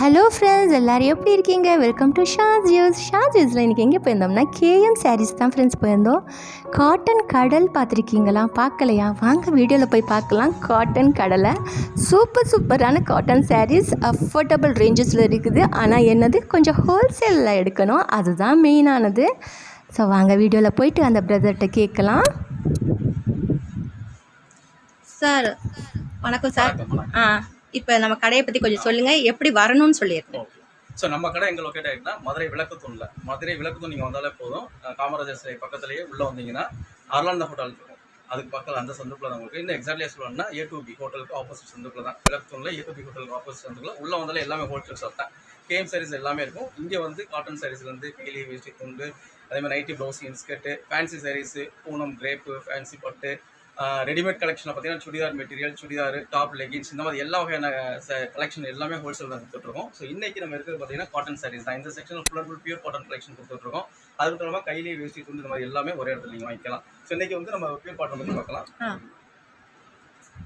Hello friends, எல்லோரும் எப்படி இருக்கீங்க? வெல்கம் டு ஷாஜியூஸில் இன்றைக்கி எங்கே போயிருந்தோம்னா கேஎம் சாரீஸ் தான் ஃப்ரெண்ட்ஸ் போயிருந்தோம். காட்டன் கடல் பார்த்துருக்கீங்களா? பார்க்கலையா? வாங்க வீடியோவில் போய் பார்க்கலாம். காட்டன் கடலை சூப்பரான காட்டன் சாரீஸ் அஃபோர்டபுள் ரேஞ்சஸில் இருக்குது. ஆனால் என்னது, கொஞ்சம் ஹோல்சேலில் எடுக்கணும், அதுதான் மெயினானது. ஸோ வாங்க வீடியோவில் போயிட்டு அந்த பிரதர்கிட்ட கேட்கலாம். சார் வணக்கம் சார். இப்போ நம்ம கடையை பற்றி கொஞ்சம் சொல்லுங்கள், எப்படி வரணும்னு சொல்லியிருக்கோம். ஸோ நம்ம கடை எங்கே லொக்கேட் ஆகிட்டுனா மதுரை விளக்குத்தூணில். மதுரை விளக்குத்தூண் நீங்கள் வந்தாலே போதும். காமராஜர் சிலை பக்கத்துலேயே உள்ளே வந்தீங்கன்னா அர்லாந்தா ஹோட்டல் இருக்கும். அதுக்கு பக்கத்தில் அந்த சந்துக்குள்ள தான் உங்களுக்கு. இன்னும் எக்ஸாக்ட்லியாக சொல்லணும்னா A2B ஹோட்டலுக்கு ஆப்போசிட் சந்துக்குள்ள தான். விளக்குத்தூணில் A2B ஹோட்டலுக்கு ஆப்போசிட் சந்துக்குள்ள உள்ளே வந்தாலே எல்லாமே ஹோல்சேல் ஷாப் தான். கேஎம் சாரீஸ் எல்லாமே இருக்கும். இங்கே வந்து காட்டன் சாரீஸ்லேருந்து கேலி வேஷ்டி துண்டு, அதேமாதிரி nightie blouse, inskirt, fancy sarees, Poonam, crepe, fancy பட்டு, ரெடிமேட் கலெக்ஷனில் பார்த்தீங்கன்னா churidar material, churidar, top, leggings, இந்த மாதிரி எல்லா வகையான கலெக்ஷன் எல்லாமே ஹோல்சேல் தான் கொடுத்துட்ருக்கோம். ஸோ இன்றைக்கி நம்ம இருக்கிறது பார்த்தீங்கன்னா காட்டன் சாரீஸ் தான். இந்த செக்ஷனில் full and full pure cotton collection கொடுத்துட்ருக்கோம். அதுக்கு இல்லாமல் கையிலே வேஷ்டி துண்டு இந்த மாதிரி எல்லாமே ஒரே இடத்துல நீங்கள் வாங்கிக்கலாம். ஸோ இன்றைக்கி வந்து நம்ம பியூர் காட்டன் பற்றி பார்க்கலாம்.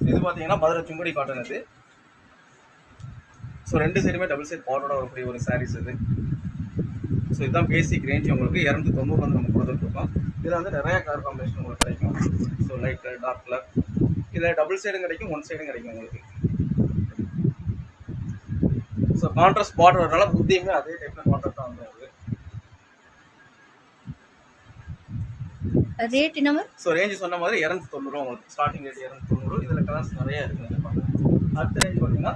இது பார்த்தீங்கன்னா மதுரை சுங்குடி காட்டன். இது ஸோ ரெண்டு சைடுமே டபுள் சைட் பார்டரோட வரக்கூடிய ஒரு சாரீஸ் இது. ஸோ இதுதான் பேசிக் ரேஞ்ச். உங்களுக்கு 290 வந்து நம்ம கொடுத்துட்ருக்கோம். இதில் வந்து நிறையா கலர் காம்பினேஷன் உங்களுக்கு கிடைக்கும். So light colour, dark colour, இதில் டபுள் சைடும் கிடைக்கும், ஒன் சைடும் கிடைக்கும் உங்களுக்கு. ஸோ கான்ட்ராஸ்ட் பார்டர் வரனால புத்தியுமே அதே டைப்பில் கான்ட்ராஸ்ட் தான் வந்து உங்களுக்கு. ரேட் என்ன? ஸோ ரேஞ்சு சொன்ன மாதிரி 290 உங்களுக்கு ஸ்டார்டிங் ரேட் 290. இதில் கலர்ஸ் நிறையா இருக்குது. அடுத்த ரேஞ்ச் பார்த்தீங்கன்னா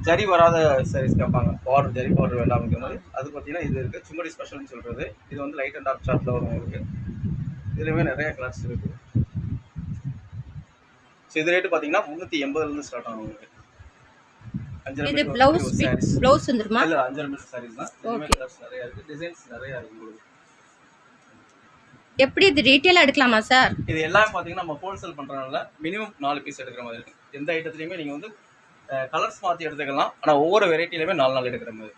ஜரி வராத சாரீஸ் கேட்பாங்க, பார்டர் ஜரி பார்டர் வேண்டாம்ங்கிற மாதிரி. அது பார்த்தீங்கன்னா இது இருக்குது சுங்குடி ஸ்பெஷல்னு சொல்கிறது. இது வந்து லைட் அண்ட் டார்க் ஷார்ட்டில் வரும் உங்களுக்கு. இதுலேயுமே நிறைய கலர்ஸ் இருக்குது. ஸோ இது ரேட்டு பார்த்தீங்கன்னா 380 ஸ்டார்ட் ஆகும் உங்களுக்கு. 5 மீட்டர் ப்ளவுஸ் வந்துருமா? இல்லை, 5 மீட்டர் சாரீஸ் தான். இதுவுமே கலர்ஸ் நிறையா இருக்குது, டிசைன்ஸ் நிறையா இருக்குது உங்களுக்கு. எப்படி இது ரீட்டெயிலாக எடுக்கலாமா சார்? இது எல்லாமே பார்த்தீங்கன்னா நம்ம ஹோல்சேல் பண்ணுறதுனால மினிமம் 4 பீஸ் எடுக்கிற மாதிரி இருக்குது. எந்த ஐட்டத்துலையுமே நீங்கள் வந்து கலர்ஸ் மாற்றி எடுத்துக்கலாம். ஆனால் ஒவ்வொரு வெரைட்டிலையுமே 4 எடுக்கிற மாதிரி.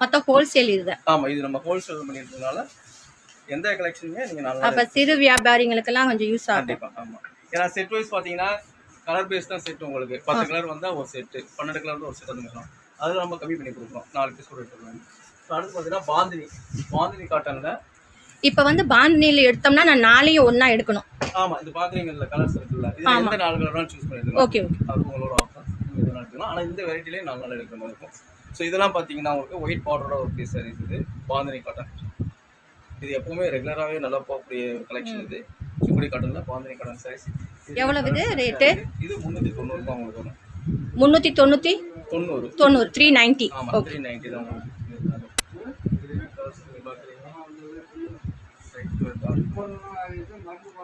மொத்தம் ஹோல்சேல் இதுதான். ஆமாம், இது நம்ம ஹோல்சேல் பண்ணியிருக்கிறதுனால எந்த கலெக்ஷனுமே நீங்கள் 4 அப்போ சிறு வியாபாரிகளுக்கெல்லாம் கொஞ்சம் யூஸ் ஆகும். கண்டிப்பாக. ஆமாம், ஏன்னா செட் வைஸ் பார்த்தீங்கன்னா கலர் பேஸ் தான் செட். உங்களுக்கு 10 கலர் வந்தால் ஒரு செட்டு, 12 கலர் ஒரு செட் வந்துக்கலாம். அதில் நம்ம கம்மி பண்ணி கொடுக்குறோம், 4 பீஸ் கூட எடுத்துக்கலாம். ஸோ அடுத்து பார்த்தீங்கன்னா பாந்தினி காட்டனில். இப்போ வந்து பாந்தினியில் எடுத்தோம்னா நான் 4 ஒன்றா எடுக்கணும். ஆமாம், இது பார்க்குறீங்கல்ல கலர்ஸ் இருக்குல்ல, இது எந்த 4 கலர்னாலும் சூஸ் பண்ணிடுங்க. ஓகே, அது உங்களோட ஆஃபர். இதெல்லாம் எடுத்துக்கலாம். ஆனால் இந்த வெரைட்டிலே 4 எடுக்கிற மாதிரி இருக்கும். ஸோ இதெல்லாம் பார்த்தீங்கன்னா உங்களுக்கு ஒயிட் பார்டரோட ஒரு பீஸ் சாரீஸ். இது பாந்தினி காட்டன். இது எப்பவுமே ரெகுலராகவே நல்லா போகக்கூடிய கலெக்ஷன். இது சுங்குடி காட்டனில் பாந்தினி காட்டன் சாரீஸ். எவ்வளவு இது ரேட்டு? இது 390 தான் உங்களுக்கு வரும். 390 390. ஆமாம், 390 தான் உங்களுக்கு.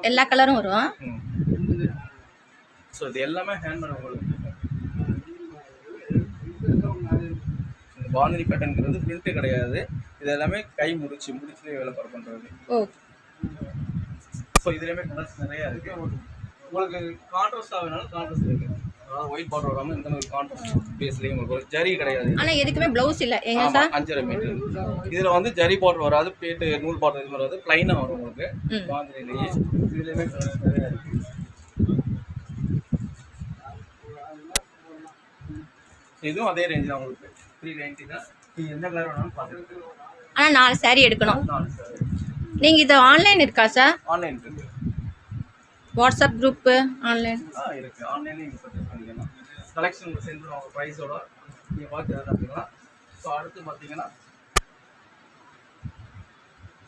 எல்லா கலரும் வரும். ஸோ இது எல்லாமே ஹேண்ட்மேட் உங்களுக்கு. பாந்தினி பேட்டர்ன்ங்கிறது பிரிண்ட் கிடையாது, இது எல்லாமே கை முடிச்சுலேயே வேலை பண்ணுறது. ஸோ இதுலேயுமே கலர்ஸ் நிறையா இருக்குது. உங்களுக்கு கான்ட்ராஸ்ட் ஆகுனாலும் கான்ட்ராஸ்ட் இருக்குது. அதாவது ஒயிட் பார்டர் வராமல் இந்த மாதிரி கான்ட்ராஸ்ட் பேஸ்லேயே உங்களுக்கு ஒரு ஜரி கிடையாது. ஆனால் எதுக்குமே ப்ளவுஸ் இல்லை. 5.5 மீட்டர். இதில் வந்து ஜரி பார்டர் வராது, பேட்டு நூல் பார்டர் இது வராது, ப்ளைனாக வரும் உங்களுக்கு பாந்தினிலேயே. இதுலேயுமே கலர்ஸ் நிறையா இருக்குது. இதுவும் அதே ரேஞ்ச் தான் உங்களுக்கு, 390 தான். நீங்கள் எந்த கலர் வேணாலும் பார்த்துக்கலாம். ஆனால் 4 சாரீ எடுக்கணும். நீங்கள் இது ஆன்லைன் இருக்கா சார்? ஆன்லைன் இருக்குது. வாட்ஸ்அப் குரூப்பு ஆன்லைன் இருக்குது. ஆன்லைன்லேயும் நீங்கள் பர்ச்சேஸ் பண்ணிக்கலாம். கலெக்ஷன் செஞ்சு அவங்க ப்ரைஸோட நீங்கள் பார்த்து பார்த்துக்கலாம். ஸோ அடுத்து பார்த்தீங்கன்னா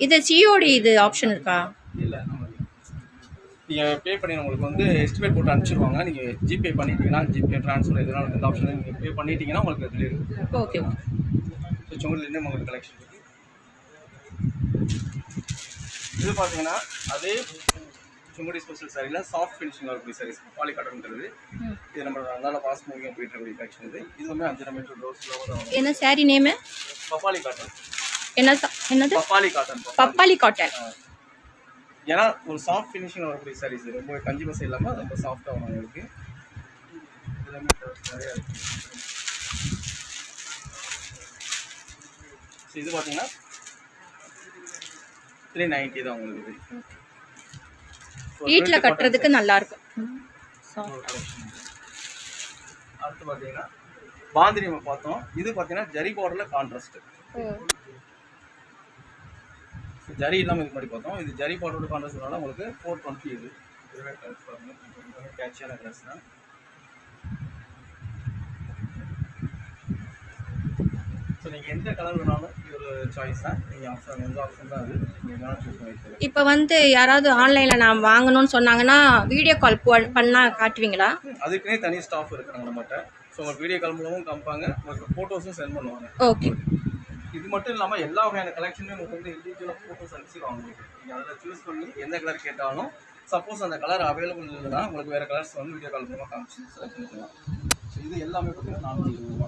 இது சிஓடி இது ஆப்ஷன் இருக்கா? இல்லை, நீங்கள் பே பண்ணி உங்களுக்கு வந்து எஸ்டிமேட் போட்டு அனுப்பிச்சிடுவாங்க. நீங்கள் ஜிபே பண்ணிட்டீங்கன்னா, ஜிபே ட்ரான்ஸ்ஃபர் எதுனாலும் இந்த ஆப்ஷனில் நீங்கள் பே பண்ணிட்டீங்கன்னா உங்களுக்கு அதில் இருக்குது. ஓகே. ஸோ சுங்குடிலேருந்து உங்களுக்கு கலெக்ஷன் இருக்குது. இது பார்த்தீங்கன்னா அதே சுங்குடி ஸ்பெஷல் சாரியில் சாஃப்ட் ஃபினிஷிங் வரக்கூடிய சாரீஸ் பப்பாளி காட்டன்ங்கிறது. இது நம்ம நல்ல ஃபாஸ்ட் மூவிங்காக போயிட்டு இருக்கக்கூடிய கலெக்ஷன். இது இதுவுமே 5 மீட்டர் ப்ளவுஸ். என்ன சாரி நேமு? பப்பாளி காட்டன். என்னது? பப்பாளி காட்டன். பப்பாளி காட்டன். ஏன்னா ஒரு சாஃப்ட் ஃபினிஷிங் வரக்கூடிய சாரீஸ், ரொம்ப கஞ்சி மசை இல்லாமல் ரொம்ப சாஃப்டாக வரும் உங்களுக்கு. இதெல்லாமே நிறையா இருக்குது. ஸோ இது பார்த்தீங்கன்னா 390 தான் உங்களுக்கு. வீட்டில் கட்டுறதுக்கு நல்லாயிருக்கும். அடுத்து பார்த்தீங்கன்னா பாந்தினி நம்ம பார்த்தோம். இது பார்த்தீங்கன்னா ஜரி பார்டரில் கான்ட்ராஸ்ட். ஜரி இல்லாமல் இது மாதிரி பார்த்தோம். இது ஜரி பார்டரோட கான்ட்ராஸ்ட்னால உங்களுக்கு 420. இது இதுவே கலர்ஸ் பாருங்கள், கேட்சியான கலர்ஸ் தான். ஸோ நீங்கள் எந்த கலர் வேணாலும் இது ஒரு சாய்ஸ் தான். நீங்கள் ஆப்ஷன் எந்த ஆப்ஷன் தான் அது நீங்கள் வேணாலும் சூஸ் பண்ணிக்கலாம். இப்போ வந்து யாராவது ஆன்லைனில் நான் வாங்கணும்னு சொன்னாங்கன்னா வீடியோ கால் பண்ணால் காட்டுவீங்களா? அதுக்குன்னே தனி ஸ்டாஃப் இருக்காங்க நம்மகிட்ட. ஸோ உங்களுக்கு வீடியோ கால் மூலமும் காமிப்பாங்க, உங்களுக்கு ஃபோட்டோஸும் சென்ட் பண்ணுவாங்க. ஓகே. இது மட்டும் இல்லாமல் எல்லா வகையான கலெக்ஷனுமே உங்களுக்கு வந்து இண்டிவிஜுவலாக ஃபோட்டோஸ் அனுப்பிச்சிருவாங்க. நீங்கள் அதில் சூஸ் பண்ணி எந்த கலர் கேட்டாலும், சப்போஸ் அந்த கலர் அவைலபிள் இல்லைன்னா உங்களுக்கு வேறு கலர்ஸ் வந்து வீடியோ கால் மூலமாக காமிச்சு செலக்ட் பண்ணிக்கலாம். ஸோ இது எல்லாமே பார்த்தீங்கன்னா 420 ரூபா.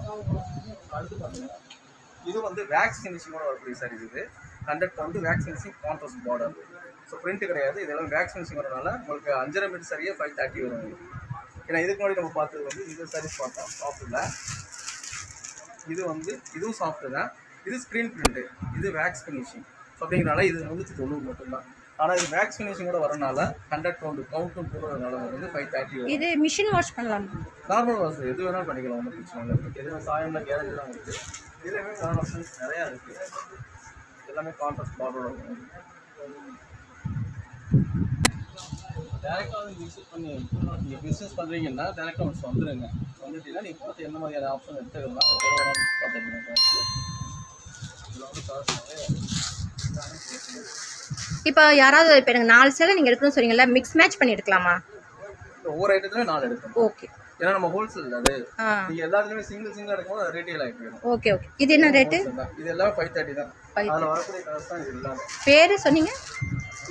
அடுத்து பார்த்தீங்கன்னா இது வந்து வேக்ஸ் ஃபினிஷிங்கோட வரக்கூடிய சாரீஸ். இது 100% wax finishing contrast border. So print கிடையாது, இதெல்லாம் வேக்ஸ் ஃபினிஷிங் வரனால உங்களுக்கு 5.5 மீட்டர் சரியாக 530 வரும். ஏன்னா இதுக்கு முன்னாடி நம்ம பார்த்தது வந்து இந்த சாரீஸ் பார்த்தோம் சாஃப்ட்டில். இது வந்து இதுவும் சாஃப்ட்டு தான். இது ஸ்க்ரீன் பிரிண்ட்டு, இது வேக்ஸ் ஃபினிஷிங். ஸோ அப்படிங்கிறனால இது வந்து 90 மட்டும்தான். ஆனால் இது வேக்ஸ் ஃபினிஷிங்கோட வரனால 100 கவுண்ட்டும் போடுறதுனால வந்து 530 வரும். இது மிஷின் வாஷ் பண்ணலாம், நார்மல் வாஷ் எது வேணாலும் பண்ணிக்கலாம், ஒன்றும் பிரச்சனை இல்லை. எதுவும் சாயம்ல கேரண்டி தான் இருக்குது. இதுலேயுமே கலர் ஆப்ஷன்ஸ் நிறையா இருக்குது. எல்லாமே கான்ட்ராஸ்ட் பார்டரோட இருக்கும். டேரெக்டாக வந்து விசிட் பண்ணி நீங்கள் பிஸ்னஸ் பண்ணுறீங்கன்னா டேரெக்டாக ஒன்ஸ் வந்துடுங்க. வந்துட்டீங்கன்னா நீங்கள் பார்த்து என்ன மாதிரியான ஆப்ஷன் எடுத்துக்கலாம் பார்த்துக்கலாம். இப்போ யாராவது இப்போ எனக்கு 4 சேலை நீங்கள் எடுக்கணும்னு சொன்னீங்கல்ல, மிக்ஸ் மேட்ச் பண்ணி எடுக்கலாமா? ஒவ்வொரு ஐட்டத்துலையும் 4 எடுக்கணும். ஓகே. ஏன்னா நம்ம ஹோல்சேல் அது நீங்கள் எல்லாத்துலேயுமே சிங்கிள் எடுக்கும்போது ரீட்டெயில் ஆகிட்டு போயிடும். Okay okay. இது என்ன ரேட்டு? இது எல்லாம் 530 தான். அதில் வரக்கூடிய கலர்ஸ் தான் இது எல்லாமே. பேர் சொன்னீங்க?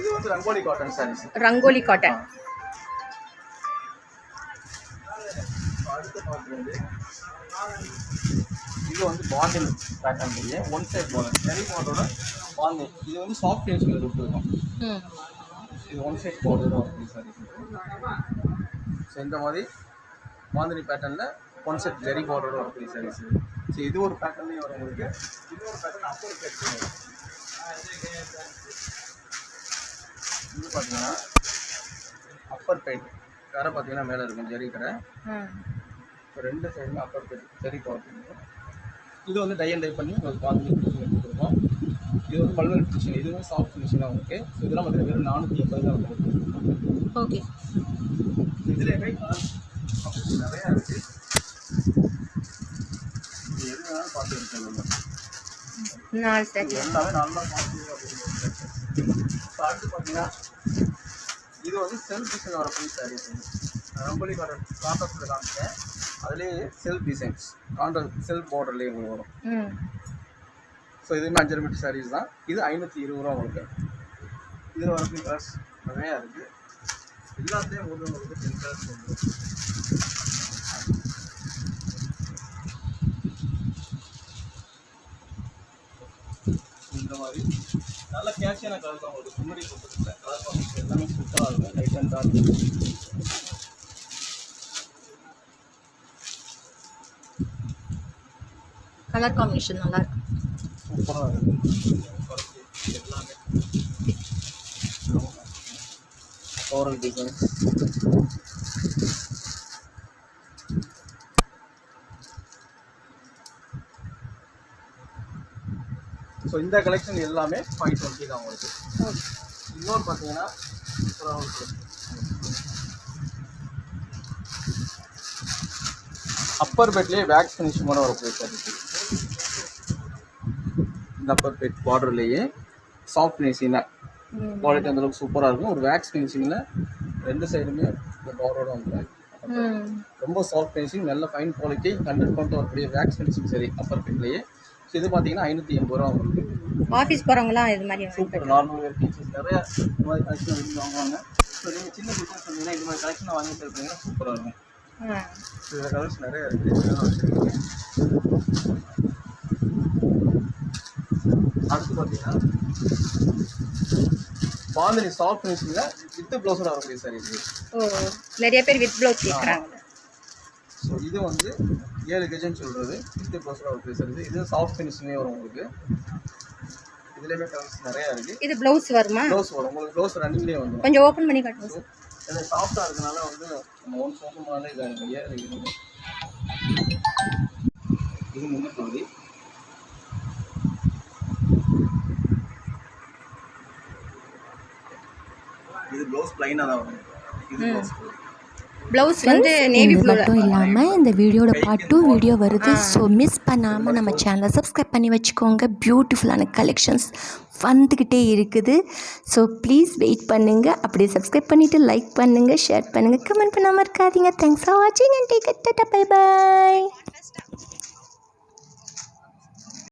இது வந்து Rangoli cotton saris. Rangoli cotton. அடுத்து பார்க்குறது இது வந்து பாண்டில் பேட்டர்ன் இல்லையே, ஒன் சைட் பார்டர் ஜரி பார்டரோட பாண்டி. இது வந்து சாஃப்ட் ஃபினிஷிங்கில் கொடுத்துருக்கோம். இது ஒன் சைட் பார்டரோட வரக்கூடிய சாரீஸ். ஸோ இந்த மாதிரி பாந்தினி பேட்டர்னில் ஒன் செட் ஜரி பார்டரோட வரக்கூடிய சாரீஸ். ஸோ இது ஒரு பேட்டர்ன்லேயும் வரும் உங்களுக்கு. இன்னொரு பேட்டர்ன் அப்பர் பேட். இது பார்த்தீங்கன்னா அப்பர் பெயிண்ட் கடை பார்த்தீங்கன்னா மேலே இருக்கும் ஜெரி கடை. இப்போ 2 சைடுமே அப்பர் பெயிண்ட் ஜெரி பார்த்துருக்கோம். இது வந்து டை அண்ட் டை பண்ணி உங்களுக்கு பாந்தினி கொடுத்துருக்கோம். இது வந்து பல்வேறு ஃபினிஷிங், இதுவும் சாஃப்ட் ஃபினிஷிங்காக இருக்குது. ஸோ இதெல்லாம் பார்த்தீங்கன்னா வெறும் 480 தான் இருக்குது. ஓகே. இதுலேயுமே நிறையா இருக்குது. எது வேணாலும் பார்த்து எடுத்துக்கோங்க. 4 செட் எல்லாமே நல்லா பார்த்து. அடுத்து பார்த்தீங்கன்னா இது வந்து செல்ஃப் டிசைன் வரக்கூடிய சாரீஸ். ரங்கோலி காட்டன் கான்ட்ராஸ்டில் காமிச்சேன். அதுலேயே செல்ஃப் டிசைன்ஸ் கான்ட்ராஸ்ட் செல்ஃப் பார்டர்லேயே உங்களுக்கு வரும். ஸோ இதுவுமே 5 மீட்டர் சாரீஸ் தான். இது 520 ரூபா உங்களுக்கு. இதில் வரக்கூடிய கலர்ஸ் நிறையா இருக்குது. எல்லாத்தையும் உங்களுக்கு 10 கலர்ஸ் வந்துடும். இந்த மாதிரி நல்ல கேட்சியான கலர் தான் உங்களுக்கு முன்னாடி கொடுத்துருக்கேன். கலர் காம்பினேஷன் எல்லாமே சூப்பராக இருக்கும். Light and dark colour combination நல்லா இருக்கு, சூப்பராக இருக்கும். எல்லாமே ஃப்ளோரல் டிசைன்ஸ். ஸோ இந்த கலெக்ஷன் எல்லாமே 520 தான் உங்களுக்கு. இன்னொரு பார்த்தீங்கன்னா அப்பர் பெட்லேயே வேக்ஸ் ஃபினிஷிங்கோட வரக்கூடிய சாரீஸ். இந்த அப்பர் பெட் பார்டர்லேயே சாஃப்ட் ஃபினிஷிங்காக குவாலிட்டி அந்தளவுக்கு சூப்பராக இருக்கும். ஒரு வேக்ஸ் ஃபினிஷிங்கில் 2 சைடுமே இந்த பார்டரோட வந்துடும். ரொம்ப சாஃப்ட் ஃபினிஷிங், நல்ல ஃபைன் குவாலிட்டி 100% வரக்கூடிய வேக்ஸ் ஃபினிஷிங் சரி அப்பர் பெட்லேயே. ஸோ இது பார்த்தீங்கன்னா 580 ரூபா உங்களுக்கு. ஆஃபீஸ் போகிறவங்களாம் இது மாதிரி சூப்பர் நார்மல் வேர் பீச்சஸ் நிறையா இந்த மாதிரி கலெக்ஷன் வந்து வாங்குவாங்க. ஸோ நீங்கள் சின்ன பிஸ்னஸ் சொன்னீங்கன்னா இது மாதிரி கலெக்ஷன் வாங்கிட்டு இருப்பீங்கன்னா சூப்பராக இருக்கும். இதில் கலர்ஸ் நிறையா இருக்குது. அடுத்து பார்த்தீங்கன்னா பாந்தினி சாஃப்ட் ஃபினிஷிங்கில் வித் ப்ளவுஸோட வரக்கூடிய சாரீஸ். நிறைய பேர் வித் ப்ளவுஸ் கேட்குறாங்க. ஸோ இது வந்து 7 கஜன்னு சொல்கிறது வித் ப்ளவுஸோட வரக்கூடிய சாரீஸ். இது சாஃப்ட் ஃபினிஷிங்கே வரும் உங்களுக்கு. இதுலேயுமே கலர்ஸ் நிறையா இருக்குது. இது ப்ளவுஸ் வருமா? ப்ளவுஸ் வரும் உங்களுக்கு. ப்ளவுஸ் ரன்னிங்லேயே வந்துடும். கொஞ்சம் ஓப்பன் பண்ணி காட்டுங்க. இது சாஃப்டாக இருக்கனால வந்து நம்ம ஒன்ஸ் ஓப்பன் பண்ணாலே இதாக இது முன்ன பகுதி. இது ப்ளவுஸ் ப்ளைனாக தான் வரும். இது ப்ளவுஸ் ப்ளவுஸ் வந்து நேவி இது ப்ளூவில். மட்டும் இல்லாமல் இந்த வீடியோட பார்ட் 2 வீடியோ வருது. ஸோ மிஸ் பண்ணாமல் நம்ம சேனலை சப்ஸ்கிரைப் பண்ணி வச்சுக்கோங்க. பியூட்டிஃபுல்லான கலெக்ஷன்ஸ் வந்துக்கிட்டே இருக்குது. ஸோ ப்ளீஸ் வெயிட் பண்ணுங்கள். அப்படியே சப்ஸ்கிரைப் பண்ணிவிட்டு லைக் பண்ணுங்கள், ஷேர் பண்ணுங்கள், கமெண்ட் பண்ணாமல் இருக்காதீங்க. தேங்க்ஸ் ஃபார் வாட்சிங் and take it. Tata, bye bye.